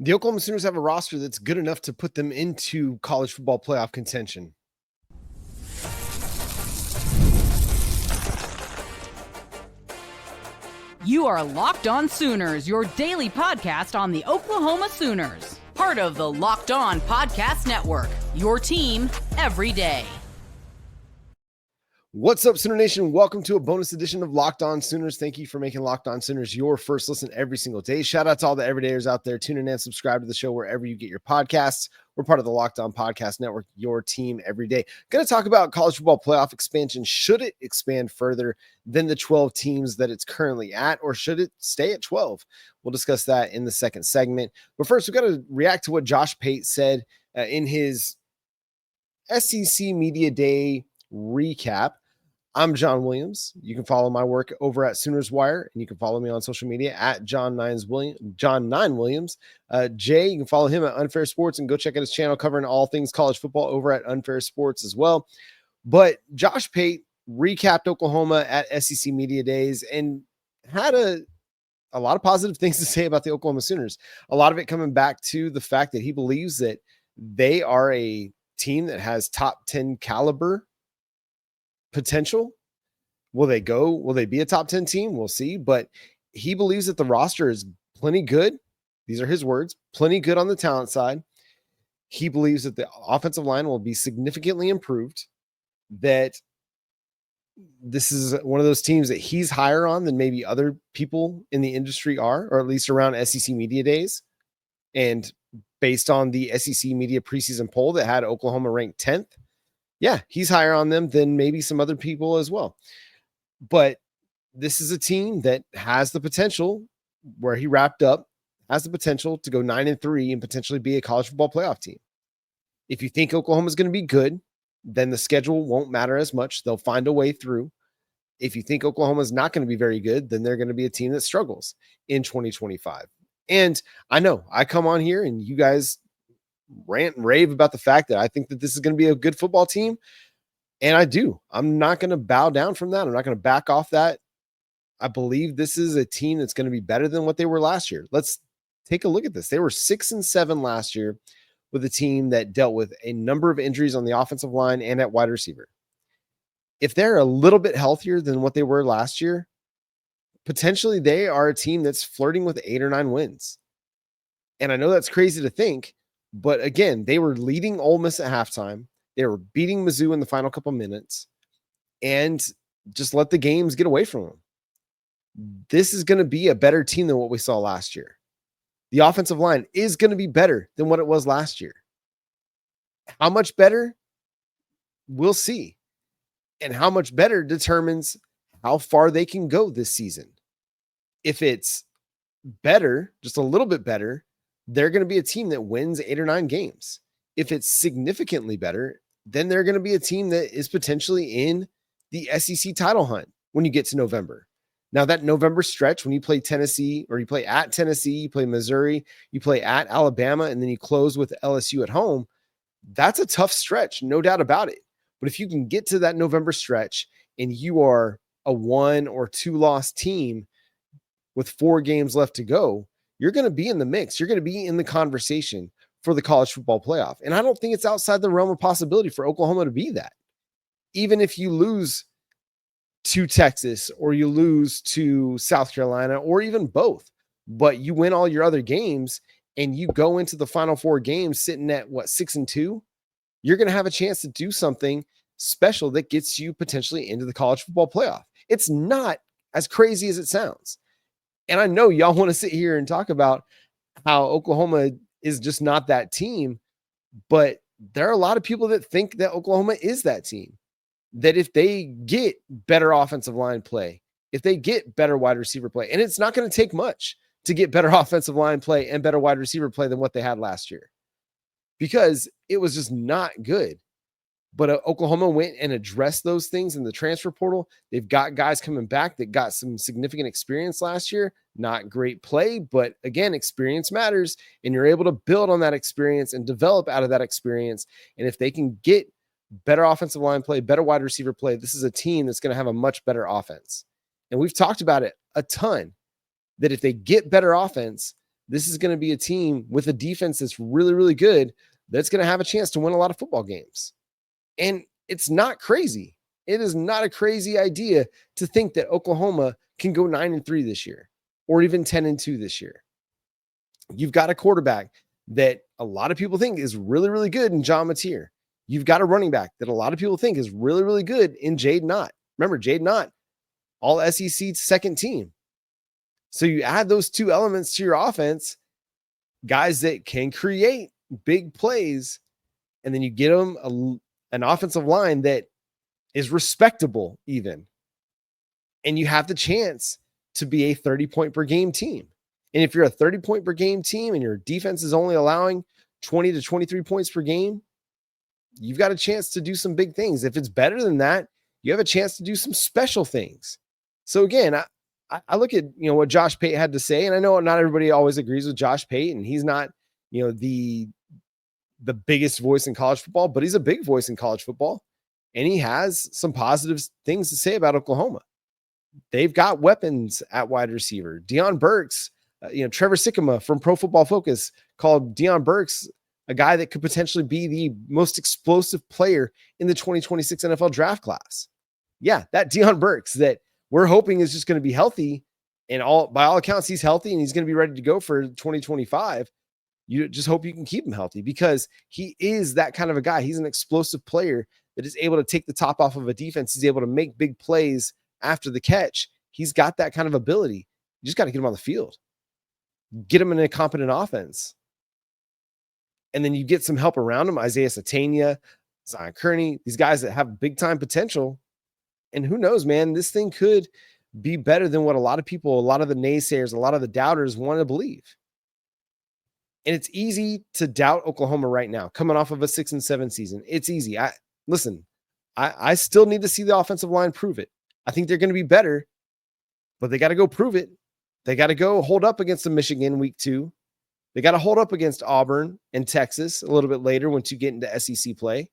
The Oklahoma Sooners have a roster that's good enough to put them into college football playoff contention. You are Locked On Sooners, your daily podcast on the Oklahoma Sooners. Part of the Locked On Podcast Network, your team every day. What's up, Sooner Nation? Welcome to a bonus edition of Locked On Sooners. Thank you for making Locked On Sooners your first listen every single day. Shout out to all the everydayers out there. Tune in and subscribe to the show wherever you get your podcasts. We're part of the Locked On Podcast Network, your team every day. Going to talk about college football playoff expansion. Should it expand further than the 12 teams that it's currently at, or should it stay at 12? We'll discuss that in the second segment. But first, we've got to react to what Josh Pate said in his SEC Media Day recap. I'm John Williams. You can follow my work over at Sooners Wire, and you can follow me on social media at John 9 Williams. Jay, you can follow him at Unfair Sports and go check out his channel covering all things college football over at Unfair Sports as well. But Josh Pate recapped Oklahoma at SEC Media Days and had a lot of positive things to say about the Oklahoma Sooners. A lot of it coming back to the fact that he believes that they are a team that has top 10 caliber potential. Will they be a top 10 team? We'll see. But he believes that the roster is plenty good. These are his words, plenty good on the talent side. He believes that the offensive line will be significantly improved, that this is one of those teams that he's higher on than maybe other people in the industry are, or at least around SEC Media Days. And based on the SEC Media preseason poll that had Oklahoma ranked 10th, yeah, he's higher on them than maybe some other people as well. But this is a team that has the potential, where he wrapped up, has the potential to go 9-3 and potentially be a college football playoff team. If you think Oklahoma is going to be good, then the schedule won't matter as much. They'll find a way through. If you think Oklahoma is not going to be very good, then they're going to be a team that struggles in 2025. And I know I come on here and you guys rant and rave about the fact that I think that this is going to be a good football team. And I do. I'm not going to bow down from that. I'm not going to back off that. I believe this is a team that's going to be better than what they were last year. Let's take a look at this. They were 6-7 last year with a team that dealt with a number of injuries on the offensive line and at wide receiver. If they're a little bit healthier than what they were last year, potentially they are a team that's flirting with 8 or 9 wins. And I know that's crazy to think, but again, they were leading Ole Miss at halftime. They were beating Mizzou in the final couple minutes and just let the games get away from them. This is going to be a better team than what we saw last year. The offensive line is going to be better than what it was last year. How much better? We'll see. And how much better determines how far they can go this season. If it's better, just a little bit better, they're going to be a team that wins 8 or 9 games. If it's significantly better, then they're going to be a team that is potentially in the SEC title hunt when you get to November. Now, that November stretch, when you play Tennessee, or you play at Tennessee, you play Missouri, you play at Alabama, and then you close with LSU at home, that's a tough stretch, no doubt about it. But if you can get to that November stretch and you are a 1 or 2 loss team with 4 games left to go, you're going to be in the mix. You're going to be in the conversation for the college football playoff. And I don't think it's outside the realm of possibility for Oklahoma to be that. Even if you lose to Texas or you lose to South Carolina or even both, but you win all your other games and you go into the final 4 games sitting at 6-2, you're going to have a chance to do something special that gets you potentially into the college football playoff. It's not as crazy as it sounds. And I know y'all want to sit here and talk about how Oklahoma is just not that team, but there are a lot of people that think that Oklahoma is that team, that if they get better offensive line play, if they get better wide receiver play, and it's not going to take much to get better offensive line play and better wide receiver play than what they had last year, because it was just not good. But Oklahoma went and addressed those things in the transfer portal. They've got guys coming back that got some significant experience last year. Not great play, but again, experience matters, and you're able to build on that experience and develop out of that experience. And if they can get better offensive line play, better wide receiver play, this is a team that's going to have a much better offense. And we've talked about it a ton, that if they get better offense, this is going to be a team with a defense that's really, really good that's going to have a chance to win a lot of football games. And it's not crazy. It is not a crazy idea to think that Oklahoma can go 9-3 this year or even 10-2 this year. You've got a quarterback that a lot of people think is really, really good in John Mateer. You've got a running back that a lot of people think is really, really good in Jade Knott. Remember, Jade Knott, all SEC second team. So you add those two elements to your offense, guys that can create big plays, and then you get them an offensive line that is respectable even. And you have the chance to be a 30-point per game team. And if you're a 30-point per game team and your defense is only allowing 20 to 23 points per game, you've got a chance to do some big things. If it's better than that, you have a chance to do some special things. So again, I look at, what Josh Pate had to say, and I know not everybody always agrees with Josh Pate, and he's not, the biggest voice in college football, but he's a big voice in college football, and he has some positive things to say about Oklahoma. They've got weapons at wide receiver. Deion Burks, Trevor Sikkema from Pro Football Focus called Deion Burks a guy that could potentially be the most explosive player in the 2026 NFL draft class. Yeah, that Deion Burks that we're hoping is just going to be healthy, and by all accounts, he's healthy and he's going to be ready to go for 2025. You just hope you can keep him healthy because he is that kind of a guy. He's an explosive player that is able to take the top off of a defense. He's able to make big plays after the catch. He's got that kind of ability. You just got to get him on the field, get him in a competent offense. And then you get some help around him. Isaiah Satania, Zion Kearney, these guys that have big time potential. And who knows, man, this thing could be better than what a lot of people, a lot of the naysayers, a lot of the doubters want to believe. And it's easy to doubt Oklahoma right now, coming off of a 6-7 season. It's easy. I still need to see the offensive line prove it. I think they're going to be better, but they got to go prove it. They got to go hold up against the Michigan week 2. They got to hold up against Auburn and Texas a little bit later once you get into SEC play.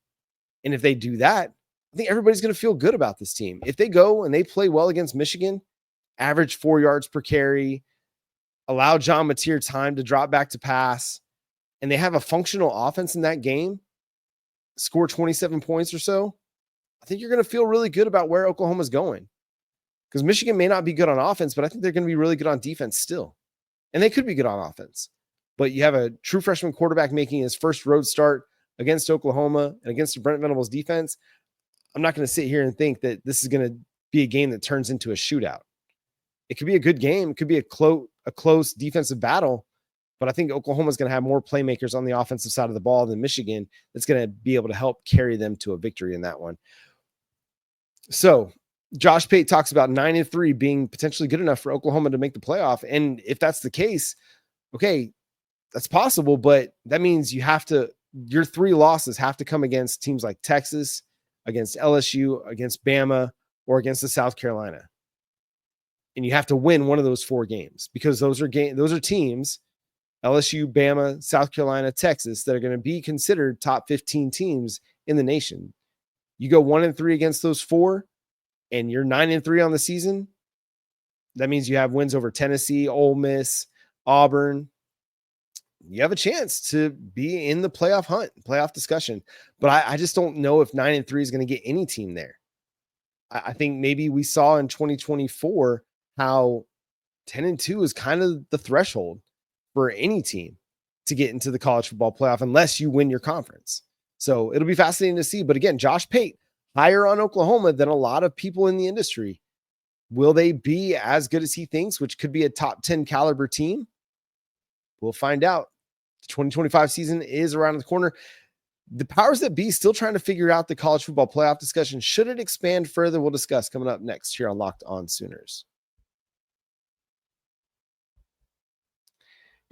And if they do that, I think everybody's going to feel good about this team. If they go and they play well against Michigan, average 4 yards per carry, allow John Mateer time to drop back to pass, and they have a functional offense in that game, score 27 points or so, I think you're going to feel really good about where Oklahoma's going. Because Michigan may not be good on offense, but I think they're going to be really good on defense still. And they could be good on offense. But you have a true freshman quarterback making his first road start against Oklahoma and against the Brent Venables defense. I'm not going to sit here and think that this is going to be a game that turns into a shootout. It could be a good game. It could be a close defensive battle. But I think Oklahoma's going to have more playmakers on the offensive side of the ball than Michigan that's going to be able to help carry them to a victory in that one. So Josh Pate talks about 9-3 being potentially good enough for Oklahoma to make the playoff. And if that's the case, okay, that's possible, but that means your 3 losses have to come against teams like Texas, against LSU, against Bama, or against the South Carolina. And you have to win one of those 4 games because those are teams, LSU, Bama, South Carolina, Texas, that are going to be considered top 15 teams in the nation. You go 1-3 against those 4 and you're 9-3 on the season. That means you have wins over Tennessee, Ole Miss, Auburn. You have a chance to be in the playoff hunt, playoff discussion. But I just don't know if 9-3 is going to get any team there. I think maybe we saw in 2024 how 10-2 is kind of the threshold for any team to get into the college football playoff unless you win your conference. So it'll be fascinating to see. But again, Josh Pate, higher on Oklahoma than a lot of people in the industry. Will they be as good as he thinks, which could be a top 10 caliber team? We'll find out. The 2025 season is around the corner. The powers that be still trying to figure out the college football playoff discussion. Should it expand further? We'll discuss coming up next here on Locked On Sooners.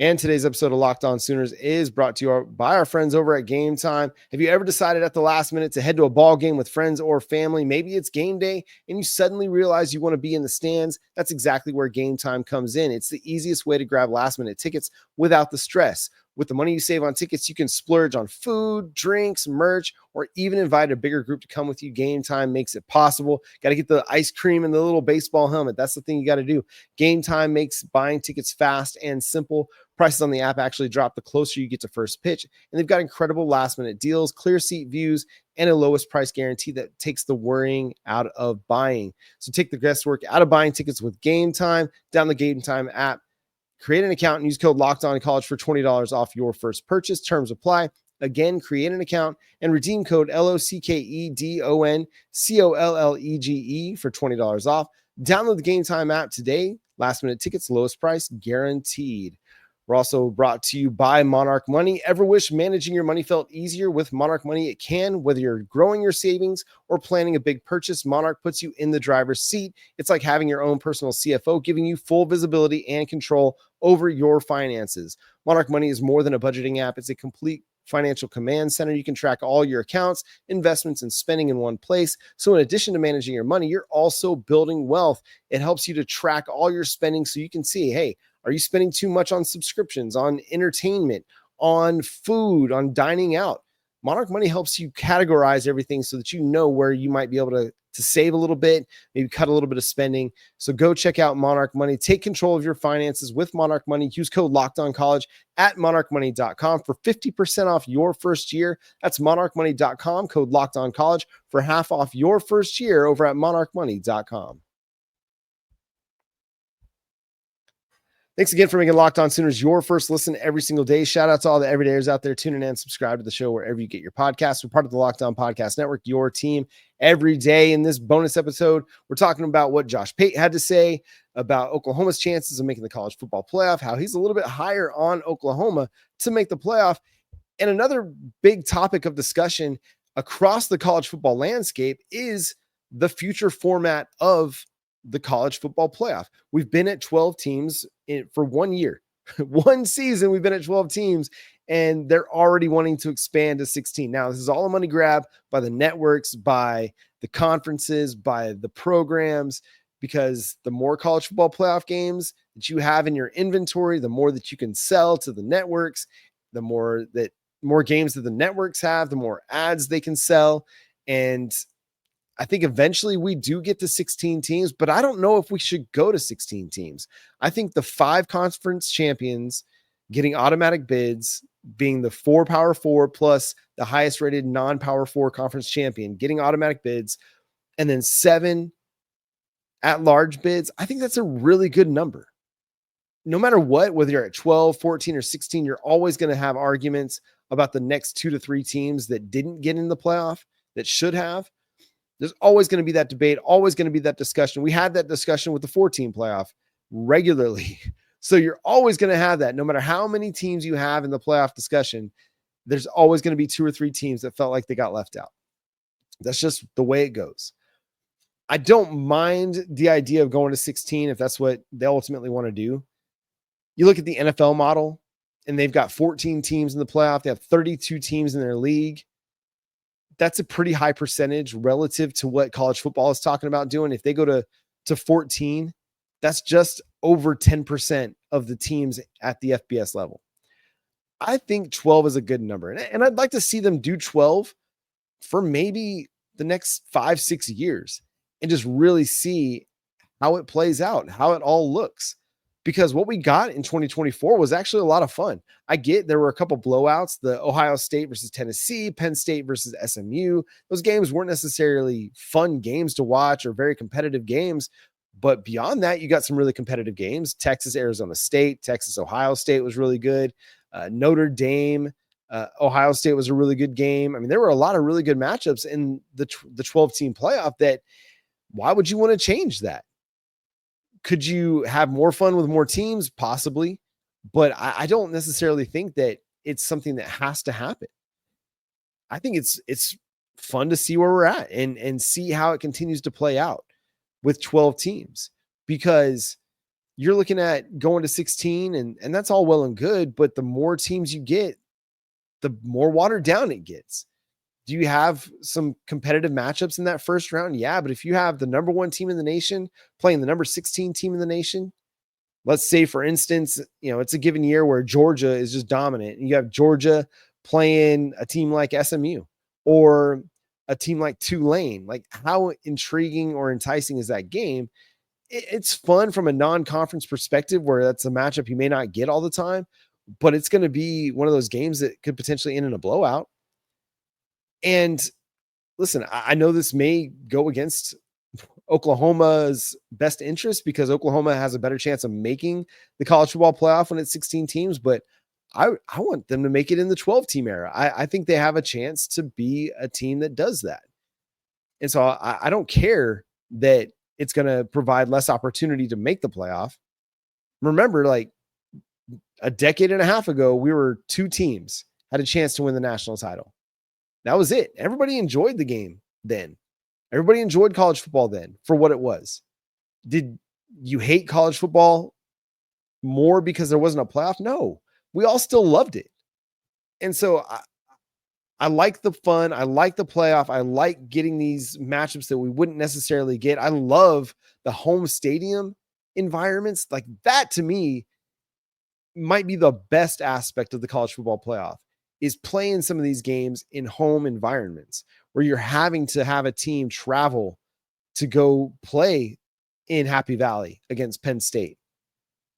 And today's episode of Locked On Sooners is brought to you by our friends over at Game Time. Have you ever decided at the last minute to head to a ball game with friends or family? Maybe it's game day and you suddenly realize you want to be in the stands. That's exactly where Game Time comes in. It's the easiest way to grab last minute tickets without the stress. With the money you save on tickets, you can splurge on food, drinks, merch, or even invite a bigger group to come with you. Game Time makes it possible. Got to get the ice cream and the little baseball helmet. That's the thing you got to do. Game Time makes buying tickets fast and simple. Prices on the app actually drop the closer you get to first pitch, and they've got incredible last-minute deals, clear seat views, and a lowest price guarantee that takes the worrying out of buying. So take the guesswork out of buying tickets with Game Time. Download the Game Time app, create an account, and use code LOCKEDONCollege for $20 off your first purchase. Terms apply. Again, create an account and redeem code LOCKEDONCOLLEGE for $20 off. Download the Game Time app today. Last minute tickets, lowest price guaranteed. We're also brought to you by Monarch Money. Ever wish managing your money felt easier? With Monarch Money, it can. Whether you're growing your savings or planning a big purchase, Monarch puts you in the driver's seat. It's like having your own personal CFO, giving you full visibility and control over your finances. Monarch Money is more than a budgeting app. It's a complete financial command center. You can track all your accounts, investments, and spending in one place. So in addition to managing your money, you're also building wealth. It helps you to track all your spending so you can see, hey, are you spending too much on subscriptions, on entertainment, on food, on dining out? Monarch Money helps you categorize everything so that you know where you might be able to save a little bit, maybe cut a little bit of spending. So go check out Monarch Money. Take control of your finances with Monarch Money. Use code LOCKEDONCollege at monarchmoney.com for 50% off your first year. That's monarchmoney.com, code LOCKEDONCollege for half off your first year over at monarchmoney.com. Thanks again for making Locked On Sooners your first listen every single day. Shout out to all the everydayers out there tuning in and subscribe to the show wherever you get your podcasts. We're part of the Locked On Podcast Network, your team every day. In this bonus episode, we're talking about what Josh Pate had to say about Oklahoma's chances of making the college football playoff, how he's a little bit higher on Oklahoma to make the playoff. And another big topic of discussion across the college football landscape is the future format of the college football playoff. We've been at 12 teams for 1 year, one season. We've been at 12 teams and they're already wanting to expand to 16. Now, this is all a money grab by the networks, by the conferences, by the programs, because the more college football playoff games that you have in your inventory, the more that you can sell to the networks, the more games that the networks have, the more ads they can sell. And I think eventually we do get to 16 teams, but I don't know if we should go to 16 teams. I think the 5 conference champions getting automatic bids, being the 4 Power 4 plus the highest rated non-Power 4 conference champion getting automatic bids, and then 7 at-large bids, I think that's a really good number. No matter what, whether you're at 12, 14, or 16, you're always going to have arguments about the next 2 to 3 teams that didn't get in the playoff that should have. There's always going to be that debate, always going to be that discussion. We had that discussion with the 4-team playoff regularly. So you're always going to have that. No matter how many teams you have in the playoff discussion, there's always going to be 2 or 3 teams that felt like they got left out. That's just the way it goes. I don't mind the idea of going to 16 if that's what they ultimately want to do. You look at the NFL model, and they've got 14 teams in the playoff. They have 32 teams in their league. That's a pretty high percentage relative to what college football is talking about doing. If they go to 14, that's just over 10% of the teams at the FBS level. I think 12 is a good number. And I'd like to see them do 12 for maybe the next 5-6 years and just really see how it plays out, how it all looks. Because what we got in 2024 was actually a lot of fun. I get there were a couple blowouts, the Ohio State versus Tennessee, Penn State versus SMU. Those games weren't necessarily fun games to watch or very competitive games. But beyond that, you got some really competitive games. Texas, Arizona State, Texas, Ohio State was really good. Notre Dame, Ohio State was a really good game. I mean, there were a lot of really good matchups in the 12-team playoff that why would you want to change that? Could you have more fun with more teams? Possibly. But I don't necessarily think that it's something that has to happen. I think it's fun to see where we're at and see how it continues to play out with 12 teams, because you're looking at going to 16 and that's all well and good, but the more teams you get, the more watered down it gets. Do you have some competitive matchups in that first round? Yeah, but if you have the number 1 team in the nation playing the number 16 team in the nation, let's say, for instance, it's a given year where Georgia is just dominant, and you have Georgia playing a team like SMU or a team like Tulane. Like, how intriguing or enticing is that game? It's fun from a non-conference perspective where that's a matchup you may not get all the time. but it's going to be one of those games that could potentially end in a blowout. And listen, I know this may go against Oklahoma's best interest because Oklahoma has a better chance of making the college football playoff when it's 16 teams, but I want them to make it in the 12-team era. I think they have a chance to be a team that does that. And so I don't care that it's going to provide less opportunity to make the playoff. Remember, like a decade and a half ago, we were 2 teams had a chance to win the national title. That was it. Everybody enjoyed the game then. Everybody enjoyed college football then for what it was. Did you hate college football more because there wasn't a playoff? No, we all still loved it. And so I like the fun. I like the playoff. I like getting these matchups that we wouldn't necessarily get. I love the home stadium environments. Like that to me might be the best aspect of the college football playoff is playing some of these games in home environments where you're having to have a team travel to go play in Happy Valley against Penn State,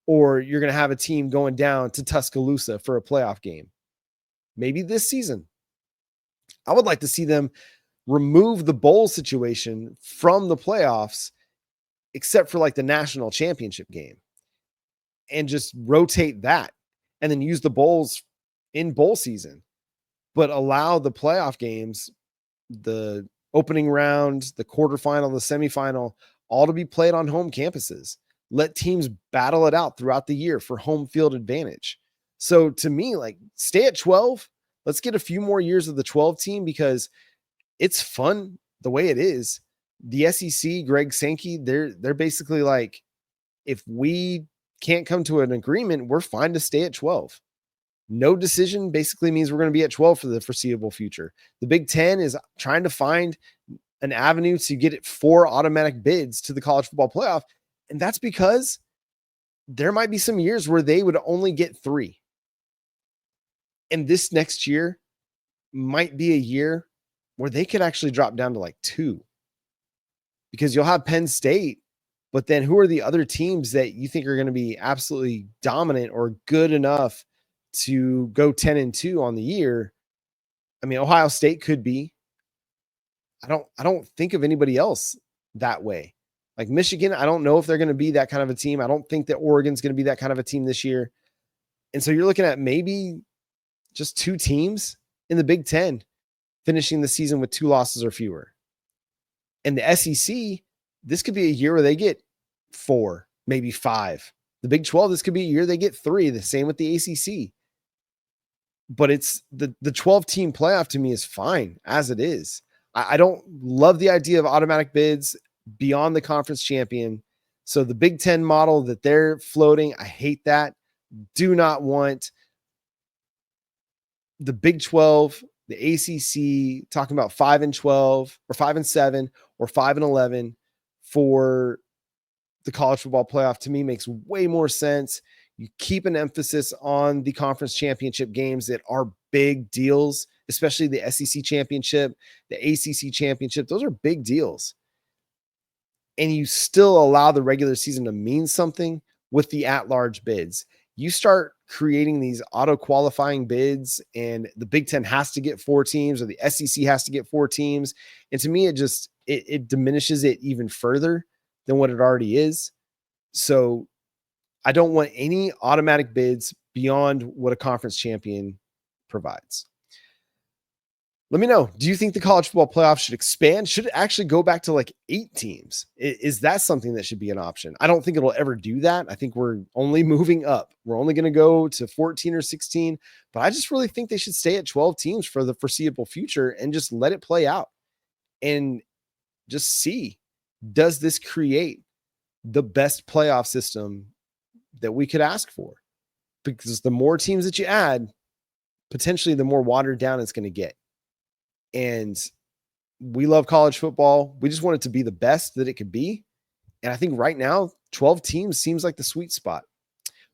or you're going to have a team going down to Tuscaloosa for a playoff game. Maybe this season. I would like to see them remove the bowl situation from the playoffs, except for like the national championship game, and just rotate that and then use the bowls in bowl season, but allow the playoff games, the opening round, the quarterfinal, the semifinal, all to be played on home campuses. Let teams battle it out throughout the year for home field advantage. So to me, like stay at 12. Let's get a few more years of the 12 team because it's fun the way it is. The SEC, Greg Sankey, they're basically like, if we can't come to an agreement, we're fine to stay at 12. No decision basically means we're going to be at 12 for the foreseeable future. The Big Ten is trying to find an avenue to get it 4 automatic bids to the college football playoff. And that's because there might be some years where they would only get 3. And this next year might be a year where they could actually drop down to like 2 because you'll have Penn State, but then who are the other teams that you think are going to be absolutely dominant or good enough to go 10-2 on the year? I mean, Ohio State could be. I don't think of anybody else that way. Like Michigan, I don't know if they're going to be that kind of a team. I don't think that Oregon's going to be that kind of a team this year. And so you're looking at maybe just 2 teams in the Big Ten finishing the season with 2 losses or fewer. And the SEC, this could be a year where they get 4, maybe 5. The Big 12, this could be a year they get 3. The same with the ACC. But it's the 12-team playoff to me is fine as it is. I don't love the idea of automatic bids beyond the conference champion. So the Big Ten model that they're floating, I hate that. Do not want the Big 12, the ACC talking about 5-12 or 5-7 or 5-11 for the college football playoff. To me makes way more sense. You keep an emphasis on the conference championship games that are big deals, especially the SEC championship, the ACC championship. Those are big deals. And you still allow the regular season to mean something with the at-large bids. You start creating these auto-qualifying bids, and the Big Ten has to get 4 teams, or the SEC has to get 4 teams. And to me, it diminishes it even further than what it already is. So I don't want any automatic bids beyond what a conference champion provides. Let me know. Do you think the college football playoff should expand? Should it actually go back to like 8 teams? Is that something that should be an option? I don't think it'll ever do that. I think we're only moving up. We're only going to go to 14 or 16, but I just really think they should stay at 12 teams for the foreseeable future and just let it play out and just see, does this create the best playoff system that we could ask for? Because the more teams that you add, potentially the more watered down it's going to get. And we love college football. We just want it to be the best that it could be. And I think right now, 12 teams seems like the sweet spot.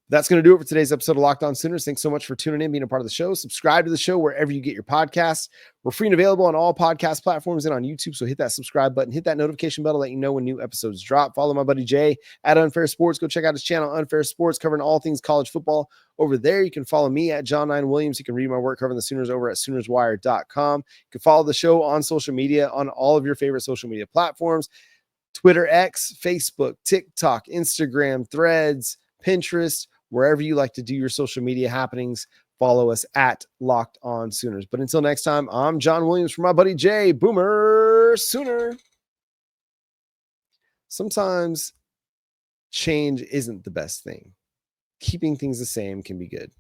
That's going to do it for today's episode of Locked On Sooners. Thanks so much for tuning in, being a part of the show. Subscribe to the show wherever you get your podcasts. We're free and available on all podcast platforms and on YouTube, so hit that subscribe button, hit that notification bell to let you know when new episodes drop. Follow my buddy Jay at Unfair Sports. Go check out his channel, Unfair Sports, covering all things college football. Over there, you can follow me at John 9 Williams. You can read my work covering the Sooners over at SoonersWire.com. You can follow the show on social media on all of your favorite social media platforms: Twitter, X, Facebook, TikTok, Instagram, Threads, Pinterest. Wherever you like to do your social media happenings, follow us at Locked On Sooners. But until next time, I'm John Williams for my buddy Jay, Boomer Sooner. Sometimes change isn't the best thing. Keeping things the same can be good.